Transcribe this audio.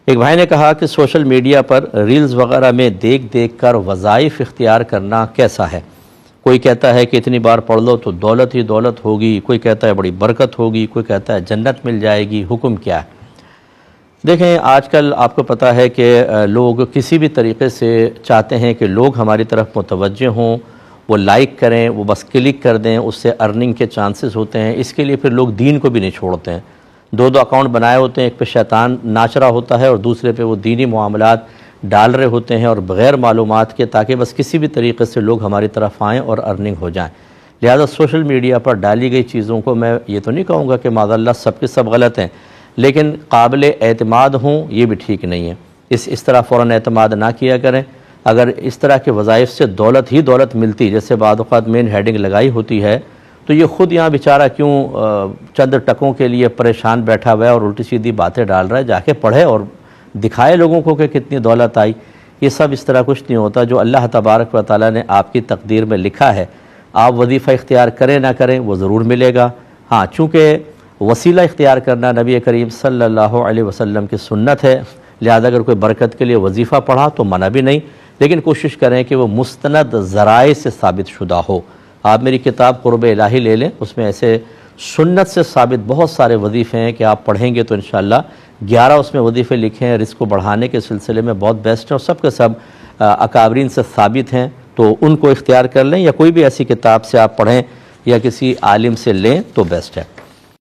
एक भाई ने कहा कि सोशल मीडिया पर रील्स वगैरह में देख देख कर वज़ाइफ इख्तियार करना कैसा है। कोई कहता है कि इतनी बार पढ़ लो तो दौलत ही दौलत होगी, कोई कहता है बड़ी बरकत होगी, कोई कहता है जन्नत मिल जाएगी, हुक्म क्या है। देखें, आजकल आपको पता है कि लोग किसी भी तरीक़े से चाहते हैं कि लोग हमारी तरफ मुतवज्जे हों, वो लाइक करें, वो बस क्लिक कर दें, उससे अर्निंग के चांसेस होते हैं। इसके लिए फिर लोग दीन को भी नहीं छोड़ते हैं। दो दो अकाउंट बनाए होते हैं, एक पे शैतान नाच रहा होता है और दूसरे पे वो दीनी मामलात डाल रहे होते हैं और बग़ैर मालूमात के, ताकि बस किसी भी तरीक़े से लोग हमारी तरफ आएँ और अर्निंग हो जाएँ। लिहाजा सोशल मीडिया पर डाली गई चीज़ों को मैं ये तो नहीं कहूँगा कि माज़अल्लाह सब के सब गलत हैं, लेकिन काबिल एतमाद हों ये भी ठीक नहीं है। इस तरह फ़ौरन एतमाद ना किया करें। अगर इस तरह के वज़ाइफ से दौलत ही दौलत मिलती, जैसे बाद औक़ात मेन हेडिंग लगाई होती है, तो ये ख़ुद यहाँ बेचारा क्यों चंद टकों के लिए परेशान बैठा हुआ है और उल्टी सीधी बातें डाल रहा है। जाके पढ़े और दिखाए लोगों को कि कितनी दौलत आई। ये सब इस तरह कुछ नहीं होता। जो अल्लाह तबारक व तआला ने आपकी तकदीर में लिखा है, आप वजीफ़ा इख्तियार करें ना करें वो ज़रूर मिलेगा। हाँ, चूँकि वसीला इख्तियार करना नबी करीम सल्लल्लाहु अलैहि वसल्लम की सुन्नत है, लिहाजा अगर कोई बरकत के लिए वजीफ़ा पढ़ा तो मना भी नहीं, लेकिन कोशिश करें कि वो मुस्तनद ज़राए से साबित शुदा हो। आप मेरी किताब क़ुर्ब इलाही ले लें, उसमें ऐसे सुन्नत से साबित बहुत सारे वजीफ़े हैं कि आप पढ़ेंगे तो इंशाअल्लाह 11 उसमें वजीफ़े लिखे हैं रिज़्क़ को बढ़ाने के सिलसिले में, बहुत बेस्ट है और सब के सब अकाबरीन से साबित हैं। तो उनको इख्तियार कर लें, या कोई भी ऐसी किताब से आप पढ़ें या किसी आलिम से लें तो बेस्ट है।